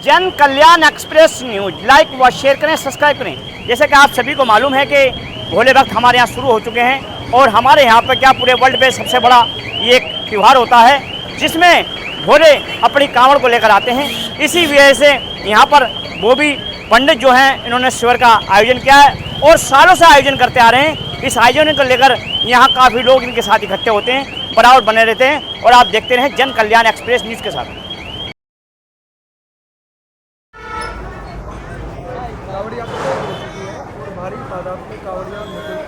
जन कल्याण express news like व share करें, सब्सक्राइब करें। जैसे कि आप सभी को मालूम है कि भोले भक्त हमारे यहाँ शुरू हो चुके हैं और हमारे यहाँ पर क्या पूरे वर्ल्ड में सबसे बड़ा ये एक त्यौहार होता है जिसमें भोले अपनी कांवड़ को लेकर आते हैं। इसी वजह से यहाँ पर वो भी पंडित जो हैं इन्होंने शिविर का आयोजन किया है और सालों से आयोजन करते आ रहे हैं। इस आयोजन को लेकर यहाँ काफ़ी लोग इनके साथ इकट्ठे होते हैं, बराबर बने रहते हैं और आप देखते रहें जन कल्याण एक्सप्रेस न्यूज़ के साथ। कांवड़िया हो चुकी है और भारी तादाद में कांवड़िया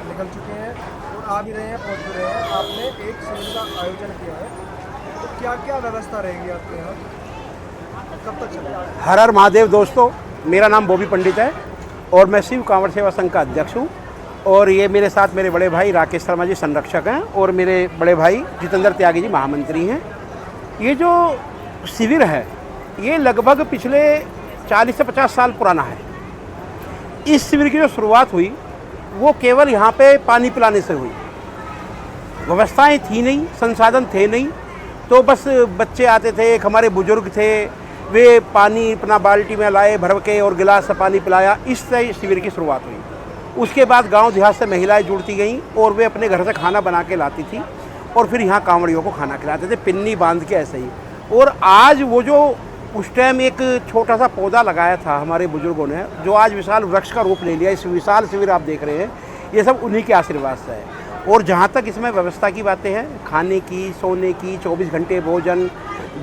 निकल चुके हैं और आ भी रहे हैं, पहुँच भी रहे हैं। आपने एक शिविर का आयोजन किया है, तो क्या क्या व्यवस्था रहेगी आपके यहाँ, कब तक चलेगा? हर हर महादेव दोस्तों, मेरा नाम बॉबी पंडित है और मैं शिव कांवड़ सेवा संघ का अध्यक्ष हूँ। और ये मेरे साथ मेरे बड़े भाई राकेश शर्मा जी संरक्षक हैं और मेरे बड़े भाई जितेंद्र त्यागी जी महामंत्री हैं। ये जो शिविर है ये लगभग पिछले 40 से 50 साल पुराना है। इस शिविर की जो शुरुआत हुई वो केवल यहाँ पे पानी पिलाने से हुई। व्यवस्थाएं थी नहीं, संसाधन थे नहीं, तो बस बच्चे आते थे, एक हमारे बुजुर्ग थे, वे पानी अपना बाल्टी में लाए भर के और गिलास से पानी पिलाया। इससे शिविर की शुरुआत हुई। उसके बाद गांव देहात से महिलाएं जुड़ती गईं और वे अपने घर से खाना बना के लाती थी और फिर यहाँ कांवड़ियों को खाना खिलाते थे, पिन्नी बांध के ऐसे ही। और आज वो जो उस टाइम एक छोटा सा पौधा लगाया था हमारे बुजुर्गों ने, जो आज विशाल वृक्ष का रूप ले लिया, इस विशाल शिविर आप देख रहे हैं, ये सब उन्हीं के आशीर्वाद से है। और जहाँ तक इसमें व्यवस्था की बातें हैं, खाने की, सोने की, 24 घंटे भोजन,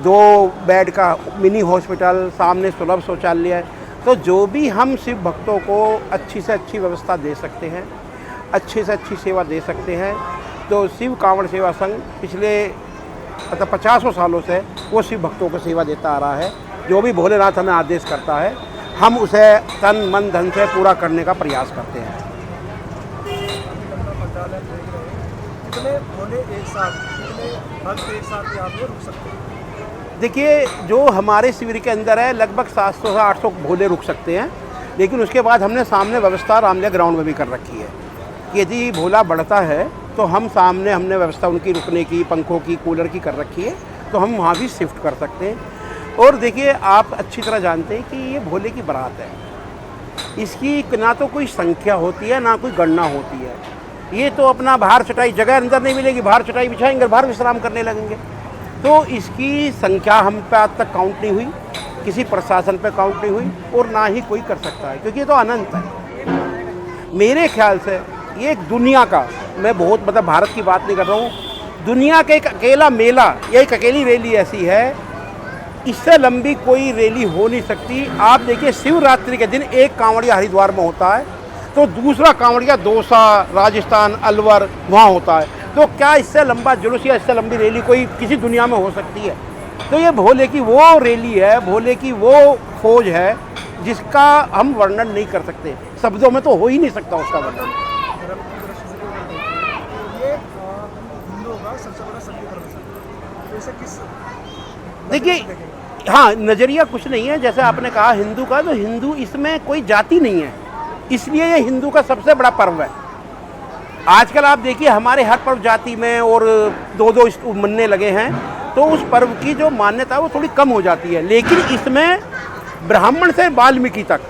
2 बेड का मिनी हॉस्पिटल, सामने सुलभ शौचालय, तो जो भी हम शिव भक्तों को अच्छी से अच्छी व्यवस्था दे सकते हैं, अच्छी से अच्छी सेवा दे सकते हैं, तो शिव कांवड़ सेवा संघ पिछले 50 सालों से वो शिव भक्तों को सेवा देता आ रहा है। जो भी भोलेनाथ हमें आदेश करता है हम उसे तन मन धन से पूरा करने का प्रयास करते हैं। कितने भोले एक साथ, कितने भक्त एक साथ यहाँ पे रुक सकते हैं? देखिए, जो हमारे शिविर के अंदर है लगभग 700 से 800 भोले रुक सकते हैं, लेकिन उसके बाद हमने सामने व्यवस्था रामलीला ग्राउंड में भी कर रखी है कि यदि भोला बढ़ता है तो हम सामने हमने व्यवस्था उनकी रुकने की, पंखों की, कूलर की कर रखी है, तो हम वहाँ भी शिफ्ट कर सकते हैं। और देखिए, आप अच्छी तरह जानते हैं कि ये भोले की बारात है, इसकी ना तो कोई संख्या होती है ना कोई गणना होती है। ये तो अपना बाहर चटाई, जगह अंदर नहीं मिलेगी, बाहर चटाई बिछाएंगे, बाहर विश्राम करने लगेंगे, तो इसकी संख्या हम पे आज तक काउंट नहीं हुई, किसी प्रशासन पे काउंट नहीं हुई और ना ही कोई कर सकता है, क्योंकि ये तो अनंत है। मेरे ख्याल से ये एक दुनिया का, मैं बहुत मतलब भारत की बात नहीं कर रहा हूँ, दुनिया का एक अकेला मेला या एक अकेली रैली ऐसी है, इससे लंबी कोई रैली हो नहीं सकती। आप देखिए, शिवरात्रि के दिन एक कांवड़िया हरिद्वार में होता है तो दूसरा कांवड़िया दौसा, राजस्थान, अलवर वहाँ होता है, तो क्या इससे लंबा जुलूस या इससे लंबी रैली कोई किसी दुनिया में हो सकती है? तो ये भोले की वो रैली है, भोले की वो फौज है जिसका हम वर्णन नहीं कर सकते, शब्दों में तो हो ही नहीं सकता उसका वर्णन। ये हिंदुओं का सबसे बड़ा शक्ति प्रदर्शन, तो इसे किस देखिए, हाँ, नज़रिया कुछ नहीं है। जैसे आपने कहा हिंदू का, तो हिंदू इसमें कोई जाति नहीं है, इसलिए ये हिंदू का सबसे बड़ा पर्व है। आजकल आप देखिए हमारे हर पर्व जाति में और 2-2 मनने लगे हैं, तो उस पर्व की जो मान्यता है वो थोड़ी कम हो जाती है। लेकिन इसमें ब्राह्मण से वाल्मीकि तक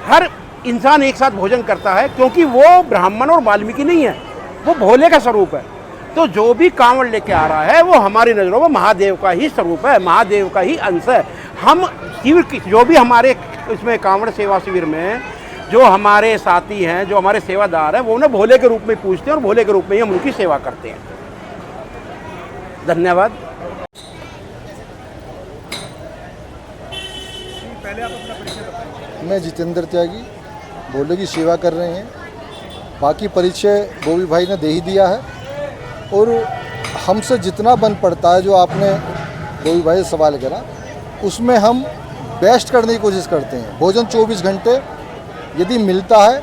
हर इंसान एक साथ भोजन करता है, क्योंकि वो ब्राह्मण और वाल्मीकि नहीं है, वो भोले का स्वरूप है। तो जो भी कांवड़ लेके आ रहा है वो हमारी नज़रों में महादेव का ही स्वरूप है, महादेव का ही अंश है। हम शिविर की जो भी हमारे इसमें कांवड़ सेवा शिविर में जो हमारे साथी हैं, जो हमारे सेवादार हैं, वो उन्हें भोले के रूप में पूजते हैं और भोले के रूप में ही हम उनकी सेवा करते हैं। धन्यवाद। पहले आप अपना परिचय बताइए। मैं जितेंद्र त्यागी, भोले की सेवा कर रहे हैं। बाकी परिचय बॉबी भाई ने दे ही दिया है और हमसे जितना बन पड़ता है, जो आपने बॉबी भाई से सवाल करा, उसमें हम बेस्ट करने की कोशिश करते हैं। भोजन 24 घंटे यदि मिलता है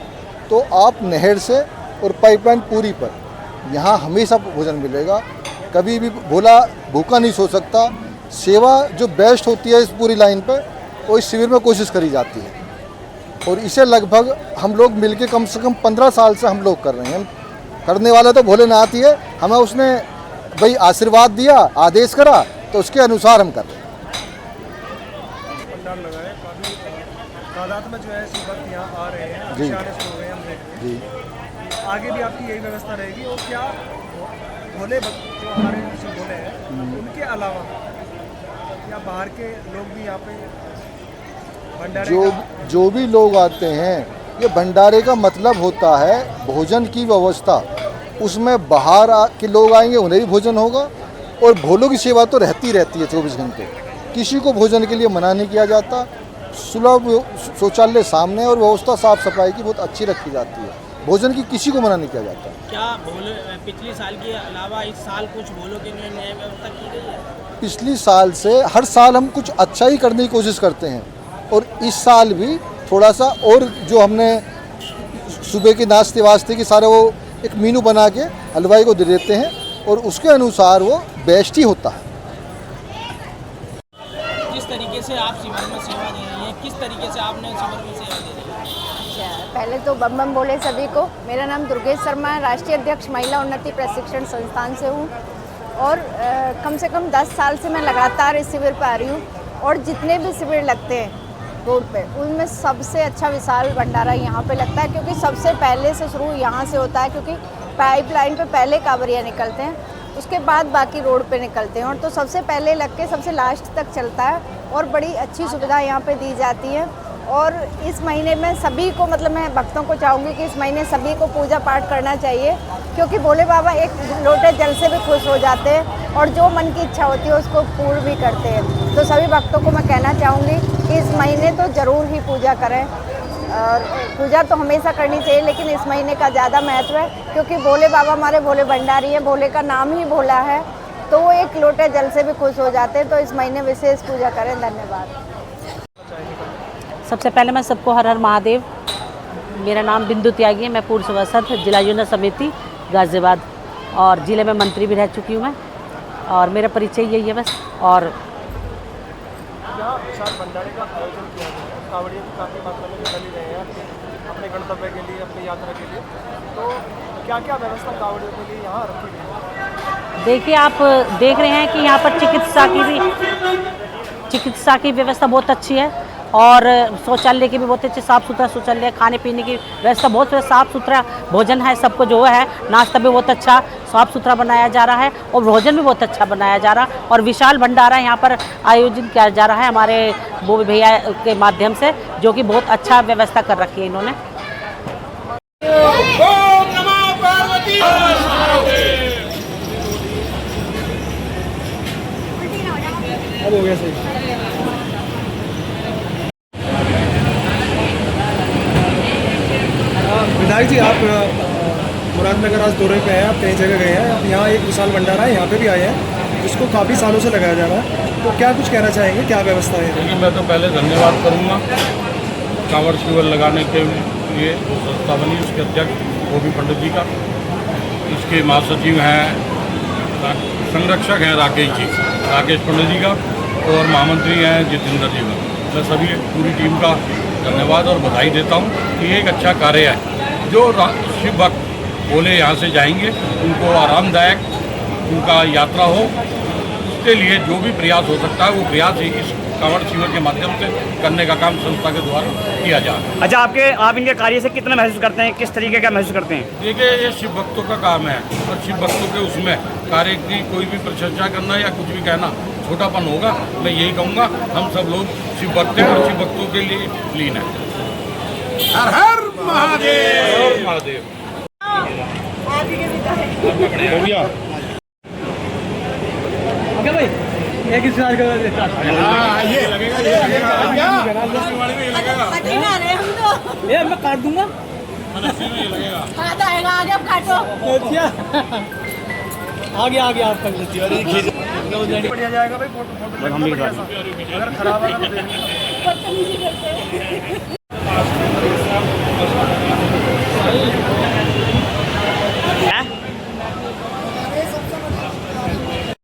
तो आप नहर से और पाइपलाइन पूरी पर यहाँ हमेशा भोजन मिलेगा, कभी भी भोला भूखा नहीं सो सकता। सेवा जो बेस्ट होती है इस पूरी लाइन पर, वो इस शिविर में कोशिश करी जाती है और इसे लगभग हम लोग मिलके कम से कम 15 साल से हम लोग कर रहे हैं। करने वाला तो भोलेनाथ ही है, हमें उसने भाई आशीर्वाद दिया, आदेश करा, तो उसके अनुसार हम कर रहे हैं। काफ़ी तादाद में जो है इस वक्त यहाँ आ रहे हैं, जी। आने शुरू हो गए हैं, हम देख रहे जी हैं। आगे भी आपकी यही व्यवस्था रहेगी और क्या भोले भक्त जो हमारे ऋषि भोले हैं उनके अलावा या बाहर के लोग भी यहाँ पे भंडारे जो भी लोग आते हैं, ये भंडारे का मतलब होता है भोजन की व्यवस्था। उसमें बाहर के लोग आएंगे, उन्हें भी भोजन होगा, और भोलों की सेवा तो रहती है 24 घंटे। किसी को भोजन के लिए मना नहीं किया जाता। सुलभ शौचालय सामने और व्यवस्था साफ सफाई की बहुत अच्छी रखी जाती है। भोजन की किसी को मना नहीं किया जाता। क्या भोले पिछले साल के अलावा इस साल कुछ भोलों के लिए नई व्यवस्था की गई है? पिछली साल से हर साल हम कुछ अच्छा ही करने की कोशिश करते हैं, और इस साल भी थोड़ा सा और जो हमने सुबह के नाश्ते वास्ते की सारा वो एक मेनू बना के हलवाई को दे देते हैं, और उसके अनुसार वो बेस्ट ही होता है। किस तरीके से आप शिविर में सेवा दे रही हैं? किस तरीके से आपने शिविर में सेवा दे रही है? अच्छा, पहले तो बम बम बोले सभी को। मेरा नाम दुर्गेश शर्मा है, राष्ट्रीय अध्यक्ष महिला उन्नति प्रशिक्षण संस्थान से हूँ, और कम से कम 10 साल से मैं लगातार इस शिविर पर आ रही हूँ। और जितने भी शिविर लगते हैं रोड पे, उनमें सबसे अच्छा विशाल भंडारा यहाँ पे लगता है, क्योंकि सबसे पहले से शुरू यहाँ से होता है, क्योंकि पाइपलाइन पे पहले कांवरिया निकलते हैं, उसके बाद बाकी रोड पे निकलते हैं, और तो सबसे पहले लग के सबसे लास्ट तक चलता है, और बड़ी अच्छी सुविधा यहाँ पे दी जाती है। और इस महीने में सभी को, मतलब मैं भक्तों को चाहूँगी कि इस महीने सभी को पूजा पाठ करना चाहिए, क्योंकि भोले बाबा एक लोटे जल से भी खुश हो जाते हैं, और जो मन की इच्छा होती है उसको पूर्ण भी करते हैं। तो सभी भक्तों को मैं कहना चाहूँगी कि इस महीने तो ज़रूर ही पूजा करें, और पूजा तो हमेशा करनी चाहिए, लेकिन इस महीने का ज़्यादा महत्व है, क्योंकि भोले बाबा हमारे भोले भंडारी है, भोले का नाम ही भोला है, तो वो एक लोटे जल से भी खुश हो जाते हैं। तो इस महीने विशेष पूजा करें। धन्यवाद। सबसे पहले मैं सबको हर हर महादेव। मेरा नाम बिंदु त्यागी है, मैं पूर्व सभासद जिला योजना समिति गाज़ियाबाद, और ज़िले में मंत्री भी रह चुकी हूँ मैं, और मेरा परिचय यही है बस। और यहाँ विशाल भंडारे का आयोजन किया गया है, कांवड़िया की काफ़ी मात्रा में निकल ही रहे हैं अपने गंतव्य के लिए, अपनी यात्रा के लिए। तो क्या क्या व्यवस्था कांवड़ियों के लिए यहाँ रखी गई है? देखिए, आप देख रहे हैं कि यहाँ पर चिकित्सा की व्यवस्था बहुत अच्छी है, और शौचालय की भी बहुत अच्छी साफ़ सुथरा शौचालय, खाने पीने की व्यवस्था बहुत साफ़ सुथरा, भोजन है सबको जो है, नाश्ता भी बहुत अच्छा साफ़ सुथरा बनाया जा रहा है, और भोजन भी बहुत अच्छा बनाया जा रहा है। और विशाल भंडारा यहाँ पर आयोजित किया जा रहा है हमारे बोबी भैया के माध्यम से, जो कि बहुत अच्छा व्यवस्था कर रखी है इन्होंने। अब हो गया सही। विधायक जी, आप मुरादनगर आज दौरे पे हैं, आप कई जगह गए हैं, आप यहाँ एक विशाल भंडारा है यहाँ पे भी आए हैं, जिसको काफ़ी सालों से लगाया जा रहा है, तो क्या कुछ कहना चाहेंगे, क्या व्यवस्था है? देखिए, मैं तो पहले धन्यवाद करूँगा कांवड़ शिविर लगाने के लिए जो संस्था बनी उसके अध्यक्ष बोबी पंडित जी का, इसके महासचिव हैं संरक्षक हैं राकेश पंडित जी का, और महामंत्री हैं जितेंद्र जी का। मैं सभी पूरी टीम का धन्यवाद और बधाई देता हूँ कि ये एक अच्छा कार्य है। जो शिव भक्त बोले यहाँ से जाएंगे, उनको आरामदायक उनका यात्रा हो, उसके लिए जो भी प्रयास हो सकता है वो प्रयास ही इस कांवड़ शिविर के माध्यम से करने का काम संस्था के द्वारा किया जा रहा है। अच्छा, आप इनके कार्य से कितना महसूस करते हैं, किस तरीके का महसूस करते हैं? देखिए, ये शिव भक्तों का काम है, और शिव भक्तों के उसमें कार्य की कोई भी प्रशंसा करना या कुछ भी कहना छोटापन होगा। मैं यही कहूँगा, हम सब लोग शिव भक्त हैं और शिव भक्तों के लिए लीन है। हर हर महादेव। महादेव। हो गया भाई, एक स्टार्ट कर देता। ये लगेगा, ये मैं काट दूंगा। आगे आप कर लेती हो। बढ़िया जाएगा भाई, फोटो अगर खराब आएगा तो